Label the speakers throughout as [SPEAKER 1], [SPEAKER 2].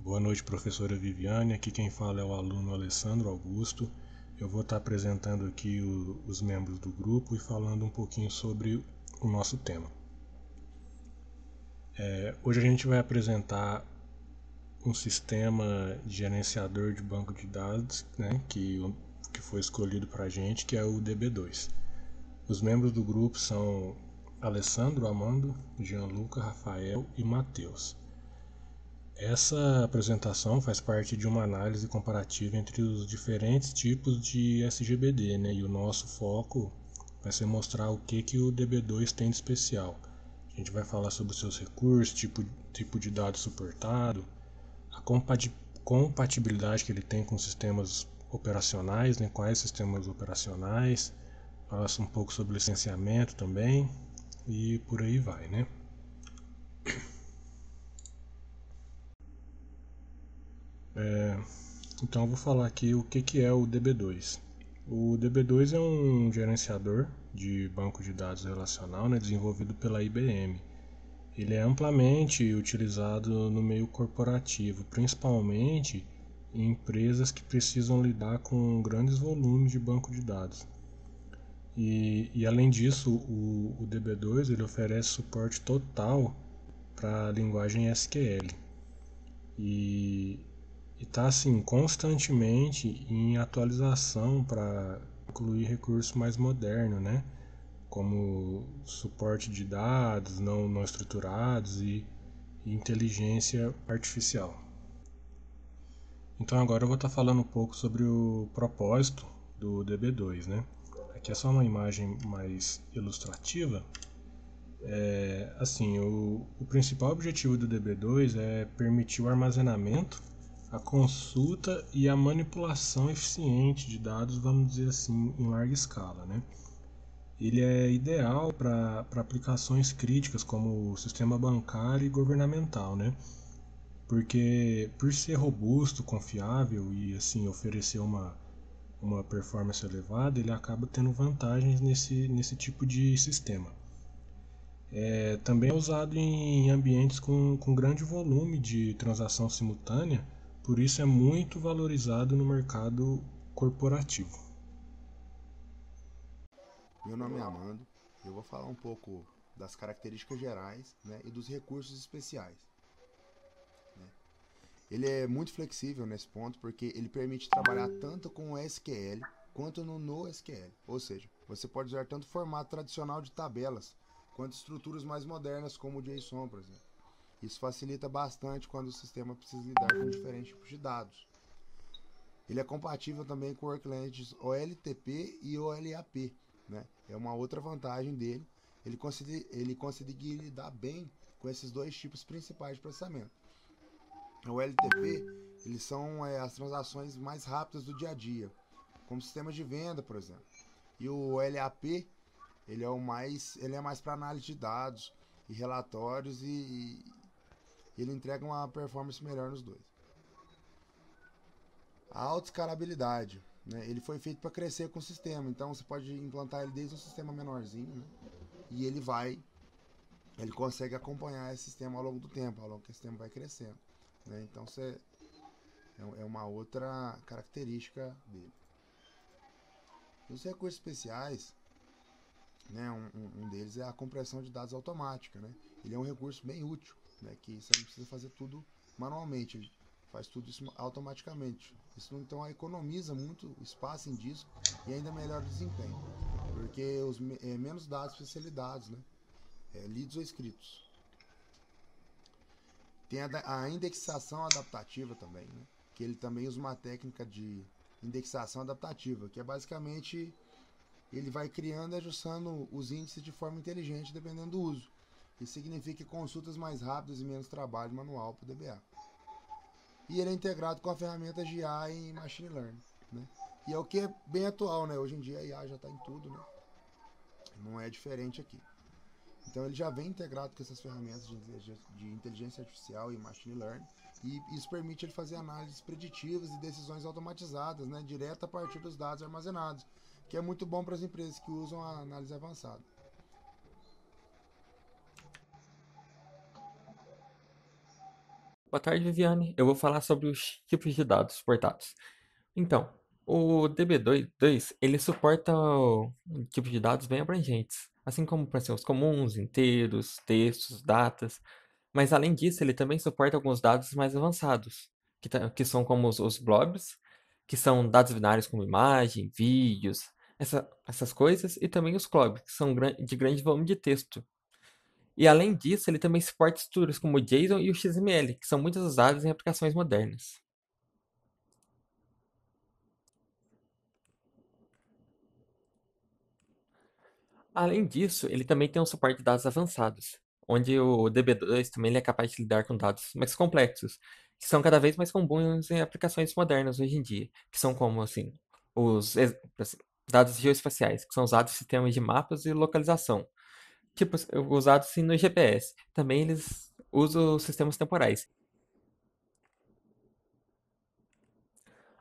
[SPEAKER 1] Boa noite, professora Viviane. Aqui quem fala é o aluno Alessandro Augusto. Eu vou estar apresentando aqui os membros do grupo e falando um pouquinho sobre o nosso tema. Hoje a gente vai apresentar um sistema de gerenciador de banco de dados, né, que foi escolhido para a gente, que é o DB2. Os membros do grupo são Alessandro, Amando, Gianluca, Rafael e Matheus. Essa apresentação faz parte de uma análise comparativa entre os diferentes tipos de SGBD, né? E o nosso foco vai ser mostrar o que o DB2 tem de especial. A gente vai falar sobre os seus recursos, tipo de dado suportado, a compatibilidade que ele tem com sistemas operacionais, né? Quais sistemas operacionais, falar um pouco sobre licenciamento também e por aí vai, né? Então eu vou falar aqui o que é o DB2. O DB2 é um gerenciador de banco de dados relacional, né, desenvolvido pela IBM. Ele é amplamente utilizado no meio corporativo, principalmente em empresas que precisam lidar com grandes volumes de banco de dados. E além disso, o DB2 ele oferece suporte total para a linguagem SQL. E está assim constantemente em atualização para incluir recursos mais modernos, né? Como suporte de dados não estruturados e inteligência artificial. Então agora eu vou estar falando um pouco sobre o propósito do DB2, né? Aqui é só uma imagem mais ilustrativa. O principal objetivo do DB2 é permitir o armazenamento, a consulta e a manipulação eficiente de dados, vamos dizer assim, em larga escala, né? Ele é ideal para aplicações críticas como o sistema bancário e governamental, né? Porque por ser robusto, confiável e assim oferecer uma performance elevada, ele acaba tendo vantagens nesse tipo de sistema. Também é usado em ambientes com grande volume de transação simultânea, por isso é muito valorizado no mercado corporativo.
[SPEAKER 2] Meu nome é Amando e eu vou falar um pouco das características gerais, né, e dos recursos especiais. Né. Ele é muito flexível nesse ponto porque ele permite trabalhar tanto com o SQL quanto no NoSQL. Ou seja, você pode usar tanto o formato tradicional de tabelas quanto estruturas mais modernas como o JSON, por exemplo. Isso facilita bastante quando o sistema precisa lidar com diferentes tipos de dados. Ele é compatível também com workloads OLTP e OLAP, né? É uma outra vantagem dele. Ele consegue lidar bem com esses dois tipos principais de processamento. O OLTP, eles são as transações mais rápidas do dia a dia, como sistemas de venda, por exemplo. E o OLAP, ele é mais para análise de dados e relatórios e ele entrega uma performance melhor nos dois. A autoescalabilidade, né? Ele foi feito para crescer com o sistema, então você pode implantar ele desde um sistema menorzinho, né? E ele consegue acompanhar esse sistema ao longo do tempo, ao longo que o sistema vai crescendo, né? Então é uma outra característica dele. Os recursos especiais, né? Um deles é a compressão de dados automática, né? Ele é um recurso bem útil, né? Que você não precisa fazer tudo manualmente, ele faz tudo isso automaticamente. Isso então economiza muito espaço em disco e ainda melhora o desempenho, porque menos dados precisam ser lidados, né? Lidos ou escritos. Tem a indexação adaptativa também, né? Que ele também usa uma técnica de indexação adaptativa, que é basicamente ele vai criando e ajustando os índices de forma inteligente dependendo do uso. Isso significa consultas mais rápidas e menos trabalho manual para o DBA. E ele é integrado com a ferramenta de IA e Machine Learning, né? E é o que é bem atual, né? Hoje em dia a IA já está em tudo, né? Não é diferente aqui. Então ele já vem integrado com essas ferramentas de inteligência artificial e Machine Learning, e isso permite ele fazer análises preditivas e decisões automatizadas, né? Direto a partir dos dados armazenados, que é muito bom para as empresas que usam a análise avançada.
[SPEAKER 3] Boa tarde, Viviane. Eu vou falar sobre os tipos de dados suportados. Então, o DB2 ele suporta tipos de dados bem abrangentes, assim como para ser os comuns, inteiros, textos, datas. Mas além disso, ele também suporta alguns dados mais avançados, que são como os blobs, que são dados binários como imagem, vídeos, essas coisas, e também os CLOB, que são de grande volume de texto. E além disso, ele também suporta estruturas como o JSON e o XML, que são muito usados em aplicações modernas. Além disso, ele também tem um suporte de dados avançados, onde o DB2 também ele é capaz de lidar com dados mais complexos, que são cada vez mais comuns em aplicações modernas hoje em dia, que são como assim, assim, dados geoespaciais, que são usados em sistemas de mapas e localização, tipo usados assim, no GPS. Também eles usam sistemas temporais.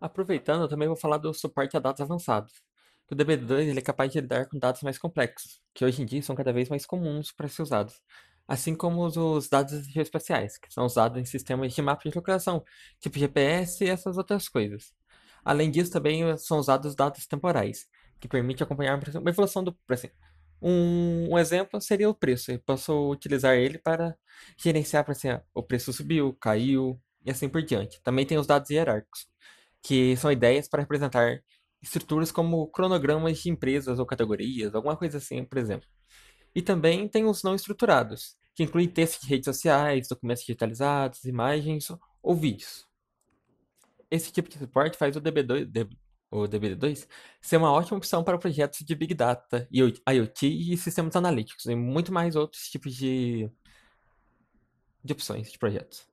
[SPEAKER 3] Aproveitando, eu também vou falar do suporte a dados avançados. O DB2 ele é capaz de lidar com dados mais complexos, que hoje em dia são cada vez mais comuns para ser usados, assim como os dados geoespaciais, que são usados em sistemas de mapa de localização, tipo GPS e essas outras coisas. Além disso, também são usados dados temporais, que permite acompanhar por exemplo, uma evolução do preço. Um exemplo seria o preço. Eu posso utilizar ele para gerenciar, por exemplo, o preço subiu, caiu e assim por diante. Também tem os dados hierárquicos que são ideias para representar estruturas como cronogramas de empresas ou categorias, alguma coisa assim, por exemplo. E também tem os não estruturados, que incluem textos de redes sociais, documentos digitalizados, imagens ou vídeos. Esse tipo de suporte faz o DB2 ser uma ótima opção para projetos de Big Data, IoT e sistemas analíticos, e muito mais outros tipos de opções de projetos.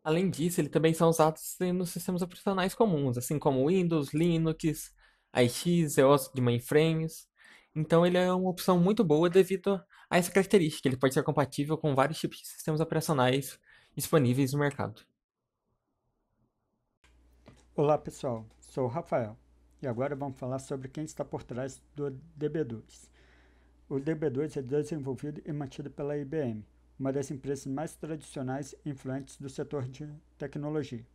[SPEAKER 3] Além disso, ele também são usados nos sistemas operacionais comuns, assim como Windows, Linux, AIX, EOS de mainframes. Então ele é uma opção muito boa devido a essa característica. Ele pode ser compatível com vários tipos de sistemas operacionais disponíveis no mercado.
[SPEAKER 4] Olá pessoal, sou o Rafael e agora vamos falar sobre quem está por trás do DB2. O DB2 é desenvolvido e mantido pela IBM, uma das empresas mais tradicionais e influentes do setor de tecnologia.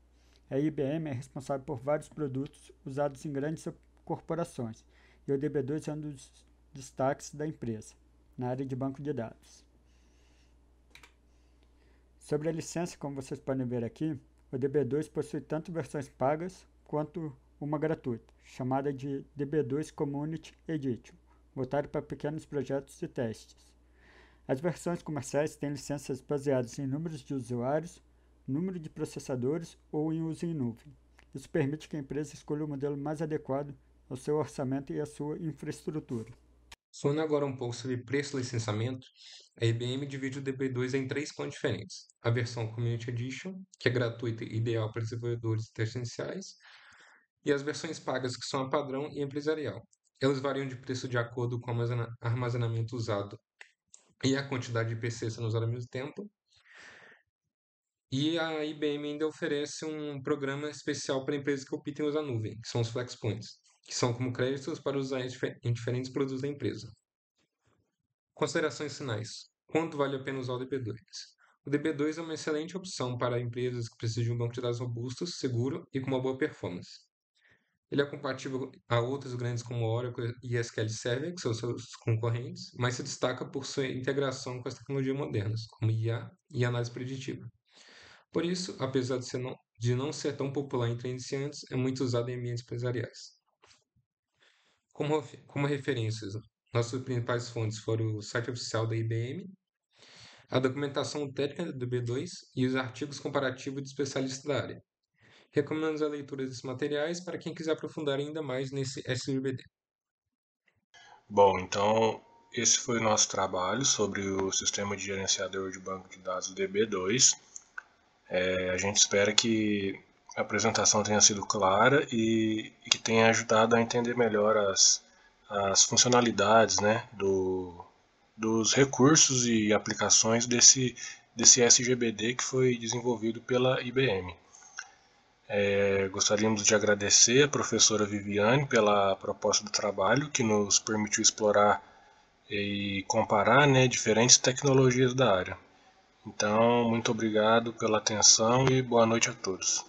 [SPEAKER 4] A IBM é responsável por vários produtos usados em grandes corporações e o DB2 é um dos destaques da empresa na área de banco de dados. Sobre a licença, como vocês podem ver aqui, o DB2 possui tanto versões pagas quanto uma gratuita, chamada de DB2 Community Edition, voltada para pequenos projetos e testes. As versões comerciais têm licenças baseadas em números de usuários, número de processadores ou em uso em nuvem. Isso permite que a empresa escolha o modelo mais adequado ao seu orçamento e à sua infraestrutura.
[SPEAKER 5] Falando agora um pouco sobre preço e licenciamento, a IBM divide o DB2 em três planos diferentes. A versão Community Edition, que é gratuita e ideal para desenvolvedores e testes iniciais, e as versões pagas, que são a padrão e empresarial. Elas variam de preço de acordo com o armazenamento usado e a quantidade de PCs sendo usado ao mesmo tempo. E a IBM ainda oferece um programa especial para empresas que optem usar nuvem, que são os Flex Points, que são como créditos para usar em diferentes produtos da empresa. Considerações finais. Quanto vale a pena usar o DB2? O DB2 é uma excelente opção para empresas que precisam de um banco de dados robusto, seguro e com uma boa performance. Ele é compatível a outros grandes como Oracle e SQL Server, que são seus concorrentes, mas se destaca por sua integração com as tecnologias modernas, como IA e análise preditiva. Por isso, apesar de não ser tão popular entre iniciantes, é muito usado em ambientes empresariais. Como referências, nossas principais fontes foram o site oficial da IBM, a documentação técnica do B2 e os artigos comparativos de especialistas da área. Recomendamos a leitura desses materiais para quem quiser aprofundar ainda mais nesse SGBD.
[SPEAKER 1] Bom, então esse foi o nosso trabalho sobre o sistema de gerenciador de banco de dados DB2. A gente espera que a apresentação tenha sido clara e que tenha ajudado a entender melhor as funcionalidades, né, dos recursos e aplicações desse SGBD que foi desenvolvido pela IBM. Gostaríamos de agradecer a professora Viviane pela proposta do trabalho, que nos permitiu explorar e comparar, né, diferentes tecnologias da área. Então, muito obrigado pela atenção e boa noite a todos.